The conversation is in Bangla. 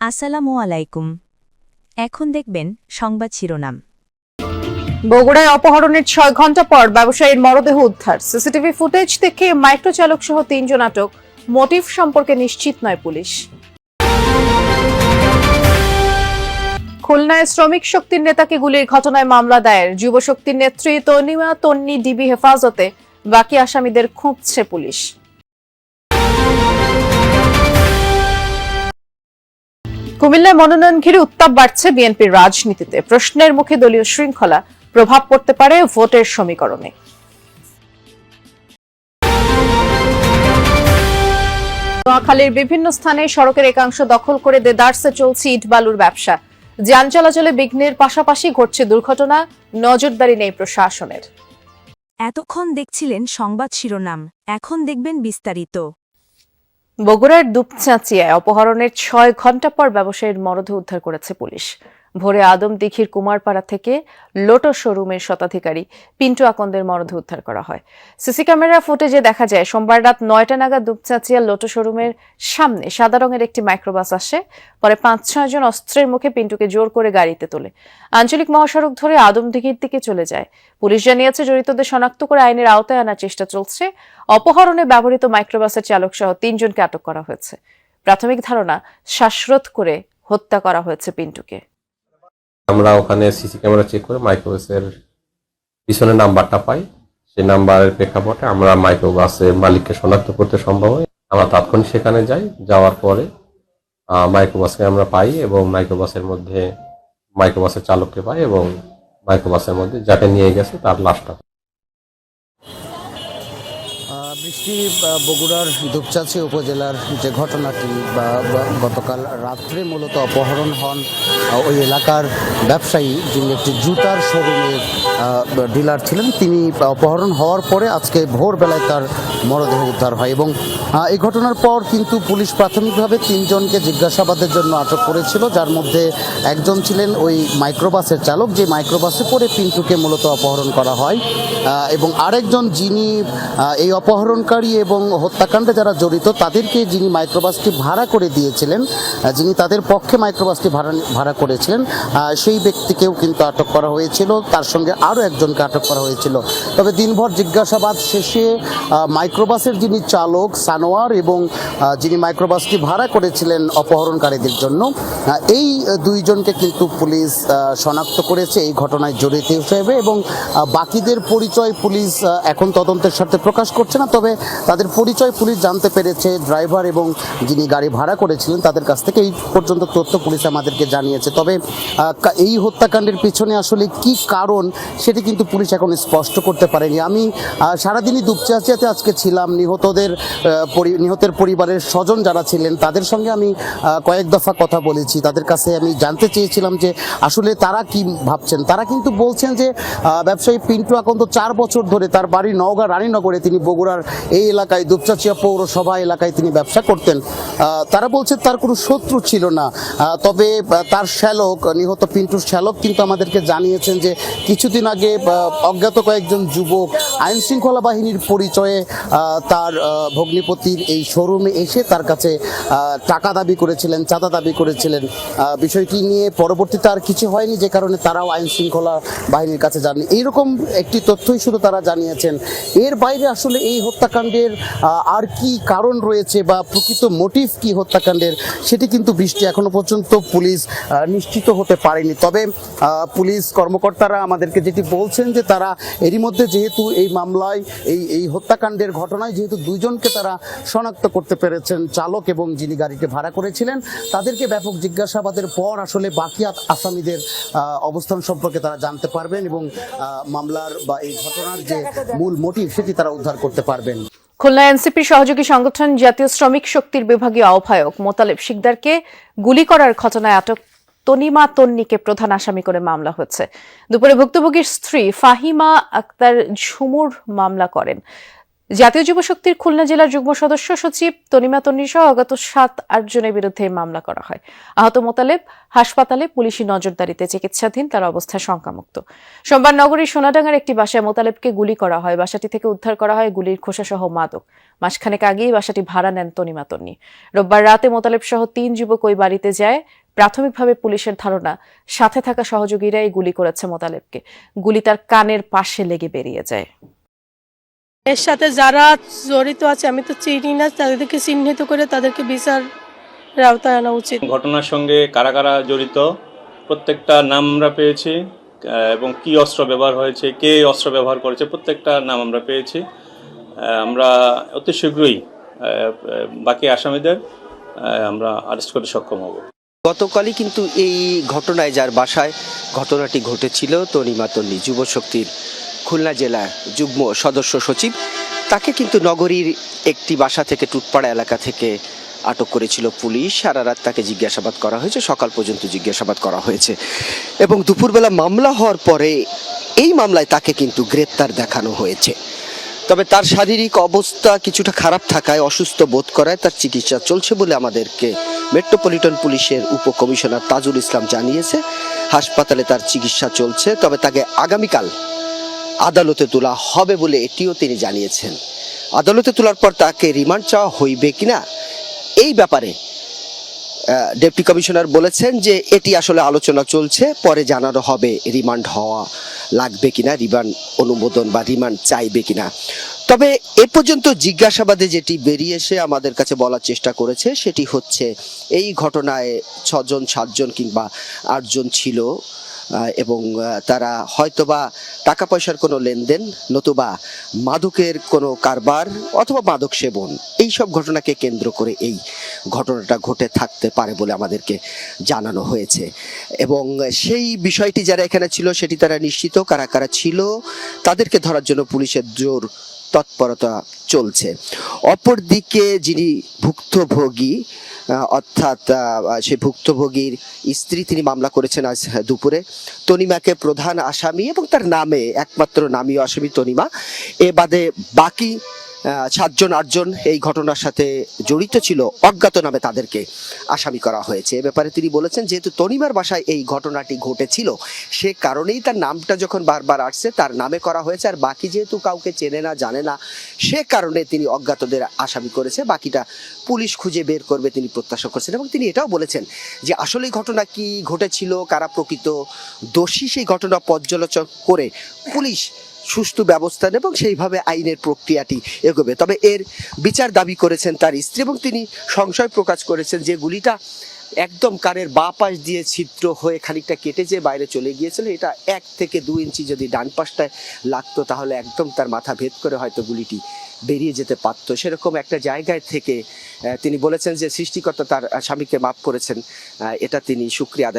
আসসালামু আলাইকুম। এখন দেখবেন সংবাদ শিরোনাম। বগুড়ায় অপহরণের ৬ ঘন্টা পর ব্যবসায়ীর মরদেহ উদ্ধার। সিসিটিভি ফুটেজ থেকে মাইক্রোচালক সহ ৩ জন আটক। মোটিভ সম্পর্কে নিশ্চিত নয় পুলিশ। খুলনায় শ্রমিক শক্তির নেতাকে গুলির ঘটনায় মামলা দায়ের। যুব শক্তির নেত্রী তনিমা তন্নি ডিবি হেফাজতে, বাকি আসামিদের খুঁজছে পুলিশ। কুমিল্লায় মনোনয়ন ঘিরে উত্তাপ বাড়ছে বিএনপির রাজনীতিতে। প্রশ্নের মুখে দলীয় শৃঙ্খলা, প্রভাব পড়তে পারে ভোটের সমীকরণে। নোয়াখালীর বিভিন্ন স্থানে সড়কের একাংশ দখল করে দেদারসে চলছে ইট বালুর ব্যবসা। যান চলাচলে বিঘ্নের পাশাপাশি ঘটছে দুর্ঘটনা, নজরদারি নেই প্রশাসনের। এতক্ষণ দেখছিলেন সংবাদ শিরোনাম, এখন দেখবেন বিস্তারিত। বগুড়ার দুপচাঁচিয়ায় অপহরণের ৬ ঘন্টা পর ব্যবসায়ীর মরদেহ উদ্ধার করেছে পুলিশ। ভোরে আদমদীঘির কুমারপাড়া থেকে লোটো শোরুমের শতাধিকারী পিন্টু আকন্দের মরদেহ উদ্ধার করা হয়। সিসি ক্যামেরা ফুটেজে দেখা যায় সোমবার রাত ৯টা নাগাদ দুপচাঁচিয়ার লোটো শোরুমের সামনে সাদা রঙের একটি মাইক্রোবাস আসে। পরে ৫-৬ জন অস্ত্রের মুখে পিন্টুকে জোর করে গাড়িতে তোলে। আঞ্চলিক মহাসড়ক ধরে আদমদীঘির দিকে চলে যায়। পুলিশ জানিয়েছে জড়িতদের শনাক্ত করে আইনের আওতায় আনার চেষ্টা চলছে। অপহরণে ব্যবহৃত মাইক্রোবাসের চালক সহ ৩ জনকে আটক করা হয়েছে। প্রাথমিক ধারণা, শ্বাসরোধ করে হত্যা করা হয়েছে পিন্টুকে। আমরা ওখানে সিসি ক্যামেরা চেক করে মাইক্রোবাসের পিছনের নাম্বারটা পাই। সেই নাম্বারের প্রেক্ষাপটে আমরা মাইক্রোবাসের মালিককে শনাক্ত করতে সম্ভব হয়। আমরা তাৎক্ষণিক সেখানে যাই। যাওয়ার পরে মাইক্রোবাসকে আমরা পাই এবং মাইক্রোবাসের চালককে পাই এবং মাইক্রোবাসের মধ্যে যাকে নিয়ে গেছে তার লাশটা। বৃষ্টি বগুড়ার দুপচাঁচি উপজেলার যে ঘটনাটি গতকাল রাত্রে মূলত অপহরণ হন ওই এলাকার ব্যবসায়ী, যিনি একটি জুতার শোরুমের ডিলার ছিলেন। তিনি অপহরণ হওয়ার পরে আজকে ভোরবেলায় তার মরদেহ উদ্ধার হয় এবং এই ঘটনার পর কিন্তু পুলিশ প্রাথমিকভাবে ৩ জনকে জিজ্ঞাসাবাদের জন্য আটক করেছিল, যার মধ্যে একজন ছিলেন ওই মাইক্রোবাসের চালক, যে মাইক্রোবাসে করে পিন্টুকে মূলত অপহরণ করা হয়, এবং আরেকজন যিনি এই অপহরণকারী এবং হত্যাকাণ্ডে যারা জড়িত তাদেরকে, যিনি মাইক্রোবাসটি ভাড়া করে দিয়েছিলেন, যিনি তাদের পক্ষে মাইক্রোবাসটি ভাড়া করেছিলেন, সেই ব্যক্তিকেও কিন্তু আটক করা হয়েছিল। তার সঙ্গে আরও একজনকে আটক করা হয়েছিল। তবে দিনভর জিজ্ঞাসাবাদ শেষে মাইক্রোবাসের যিনি চালক সানোয়ার এবং যিনি মাইক্রোবাসটি ভাড়া করেছিলেন অপহরণকারীদের জন্য, এই 2 জনকে কিন্তু পুলিশ শনাক্ত করেছে এই ঘটনায় জড়িত হিসেবে। এবং বাকিদের পরিচয় পুলিশ এখন তদন্তের সাথে প্রকাশ করছে না। তবে তাদের পরিচয় পুলিশ জানতে পেরেছে ড্রাইভার এবং যিনি গাড়ি ভাড়া করেছিলেন তাদের কাছ থেকে। এই পর্যন্ত তথ্য পুলিশ আমাদেরকে জানিয়েছে। তবে এই হত্যাকাণ্ডের পিছনে আসলে কি কারণ সেটি কিন্তু পুলিশ এখন স্পষ্ট করতে পারেনি। আমি সারাদিনই দুপচাঁচিয়াতে আজকে ছিলাম। নিহতের পরিবারের স্বজন যারা ছিলেন তাদের সঙ্গে আমি কয়েক দফা কথা বলেছি। তাদের কাছে আমি জানতে চেয়েছিলাম যে আসলে তারা কি ভাবছেন। তারা কিন্তু বলছেন যে ব্যবসায়ী পিন্টু আকন্দ 4 বছর ধরে তার বাড়ি নওগাঁ রানীনগরে, তিনি বগুড়ার এই এলাকায় দুপচাঁচিয়া পৌরসভা এলাকায় তিনি ব্যবসা করতেন। তারা বলছে তার কোনো শত্রু ছিল না। তবে তার শ্যালক, নিহত পিন্টুর শ্যালক কিন্তু আমাদেরকে জানিয়েছেন যে কিছুদিন আগে অজ্ঞাত কয়েকজন যুবক আইন শৃঙ্খলা বাহিনীর পরিচয়ে তার ভগ্নিপতির এই শোরুমে এসে তার কাছে টাকা দাবি করেছিলেন, চাঁদা দাবি করেছিলেন। বিষয়টি নিয়ে পরবর্তীতে আর কিছু হয়নি, যে কারণে তারাও আইন শৃঙ্খলা বাহিনীর কাছে যাননি। এইরকম একটি তথ্যই শুধু তারা জানিয়েছেন। এর বাইরে আসলে এই হত্যাকাণ্ডের আর কি কারণ রয়েছে বা প্রকৃত মোটিভ কি হত্যাকাণ্ডের, সেটি কিন্তু বৃষ্টি এখনো পর্যন্ত পুলিশ নিশ্চিত হতে পারেনি। তবে পুলিশ কর্মকর্তারা আমাদেরকে যেটি বলছেন যে তারা এরই মধ্যে, যেহেতু এই মামলায় এই হত্যাকাণ্ডের ঘটনায় যেহেতু 2 জনকে তারা শনাক্ত করতে পেরেছেন, চালক এবং যিনি গাড়িকে ভাড়া করেছিলেন, তাদেরকে ব্যাপক জিজ্ঞাসাবাদের পর আসলে বাকি আসামিদের অবস্থান সম্পর্কে তারা জানতে পারবেন এবং মামলার বা এই ঘটনার যে মূল মোটিভ সেটি তারা উদ্ধার করতে পারবেন। খুলনা এনসিপির সহযোগী সংগঠন জাতীয় শ্রমিক শক্তির বিভাগীয় আহ্বায়ক মোতালেব শিকদারকে গুলি করার ঘটনায় আটক তনিমা তন্নিকে প্রধান আসামি করে মামলা হয়েছে। দুপুরে ভুক্তভোগীর স্ত্রী ফাহিমা আক্তার ঝুমুর মামলা করেন। জাতীয় যুবশক্তির খুলনা জেলার যুগ্ম সদস্য সচিব তনিমা তন্নি সহ অগত 7-8 জনের বিরুদ্ধে মামলা করা হয়। আহত মোতালেব হাসপাতালে পুলিশি নজরদারিতে চিকিৎসাধীন, তার অবস্থা শঙ্কামুক্ত। সোমবার নগরীর সোনাডাঙ্গার একটি বাসায় মোতালেবকে গুলি করা হয়। বাসাটি থেকে উদ্ধার করা হয় গুলির খোসাসহ মাদক। মাসখানেক আগেই বাসাটি ভাড়া নেন তনিমা তন্নি। রোববার রাতে মোতালেব সহ 3 যুবক ওই বাড়িতে যায়। প্রাথমিকভাবে পুলিশের ধারণা সাথে থাকা সহযোগীরাই গুলি করেছে মোতালেবকে। গুলি তার কানের পাশে লেগে বেরিয়ে যায়। এর সাথে যারা জড়িত আছে আমি তো চিনি না, তাদেরকে চিহ্নিত করে তাদেরকে বিচারের আওতায় আনা উচিত। ঘটনার সঙ্গে কারা কারা জড়িত প্রত্যেকটা নাম আমরা পেয়েছি এবং কি অস্ত্র ব্যবহার হয়েছে, কে অস্ত্র ব্যবহার করেছে, প্রত্যেকটা নাম আমরা পেয়েছি। আমরা অতি শীঘ্রই বাকি আসামিদের আমরা অ্যারেস্ট করতে সক্ষম হব। গতকালই কিন্তু এই ঘটনায় যার বাসায় ঘটনাটি ঘটেছিল তনিমা তন্নি, যুবশক্তির খুলনা জেলার যুগ্ম সদস্য সচিব, তাকে কিন্তু নগরীর একটি বাসা থেকে টুটপাড়া এলাকা থেকে আটক করেছিল পুলিশ। সারা রাত তাকে জিজ্ঞাসাবাদ করা হয়েছে, সকাল পর্যন্ত জিজ্ঞাসাবাদ করা হয়েছে এবং দুপুরবেলা মামলা হওয়ার পরে এই মামলায় তাকে কিন্তু গ্রেপ্তার দেখানো হয়েছে। তবে তার শারীরিক অবস্থা কিছুটা খারাপ থাকায়, অসুস্থ বোধ করায় তার চিকিৎসা চলছে বলে আমাদেরকে মেট্রোপলিটন পুলিশের উপকমিশনার তাজুল ইসলাম জানিয়েছে। হাসপাতালে তার চিকিৎসা চলছে, তবে তাকে আগামীকাল আদালতে তোলা হবে বলে এটিও তিনি জানিয়েছেন। আদালতে তোলার পর তাকে রিমান্ড চাওয়া হইবে কিনা এই ব্যাপারে ডেপুটি কমিশনার বলেছেন যে এটি আসলে আলোচনা চলছে, পরে জানানো হবে রিমান্ড হওয়া লাগবে কিনা, রিমান্ড অনুমোদন বা রিমান্ড চাইবে কিনা। তবে এ পর্যন্ত জিজ্ঞাসাবাদে যেটি বেরিয়ে এসে আমাদের কাছে বলার চেষ্টা করেছে সেটি হচ্ছে এই ঘটনায় 6 জন 7 জন কিংবা 8 জন ছিল এবং তারা হয়তোবা টাকা পয়সার কোনো লেনদেন, নতুবা মাদকের কোনো কারবার অথবা মাদক সেবন, এই সব ঘটনাকে কেন্দ্র করে এই ঘটনাটা ঘটে থাকতে পারে বলে আমাদেরকে জানানো হয়েছে। এবং সেই বিষয়টি যারা এখানে ছিল সেটি তারা নিশ্চিত, কারা কারা ছিল তাদেরকে ধরার জন্য পুলিশের জোর তৎপরতা চলছে। অপরদিকে যিনি ভুক্তভোগী অর্থাৎ সেই ভুক্তভোগীর স্ত্রী, তিনি মামলা করেছেন আজ দুপুরে। তনিমাকে প্রধান আসামি এবং তার নামে একমাত্র নামীয় আসামি তনিমা, এ বাদে বাকি 7 জন 8 জন এই ঘটনার সাথে জড়িত ছিল অজ্ঞাত নামে তাদেরকে আসামি করা হয়েছে। এ ব্যাপারে তিনি বলেছেন যেহেতু তনিমার বাসায় এই ঘটনাটি ঘটেছিল সে কারণেই তার নামটা যখন বারবার আসছে তার নামে করা হয়েছে, আর বাকি যেহেতু কাউকে চেনে না জানে না সে কারণে তিনি অজ্ঞাতদের আসামি করেছে, বাকিটা পুলিশ খুঁজে বের করবে তিনি প্রত্যাশা করছেন। এবং তিনি এটাও বলেছেন যে আসলে ঘটনা কি ঘটেছিল, কারা প্রকৃত দোষী সেই ঘটনা পর্যালোচনা করে পুলিশ সুষ্ঠু ব্যবস্থা নেবে এবং সেইভাবে আইনের প্রক্রিয়াটি এগোবে। তবে এর বিচার দাবি করেছেন তার স্ত্রী এবং তিনি সংশয় প্রকাশ করেছেন যে গুলিটা একদম কানের বাঁ পাশ দিয়ে ছিদ্র হয়ে খানিকটা কেটে যে বাইরে চলে গিয়েছিল, এটা 1 থেকে 2 ইঞ্চি যদি ডান পাশটায় লাগতো তাহলে একদম তার মাথা ভেদ করে হয়তো গুলিটি বেরিয়ে যেতে পারত। সেরকম একটা জায়গায় থেকে তিনি বলেছেন যে সৃষ্টিকর্তা তার স্বামীকে মাফ করেছেন, এটা তিনি শুকরিয়া আদায়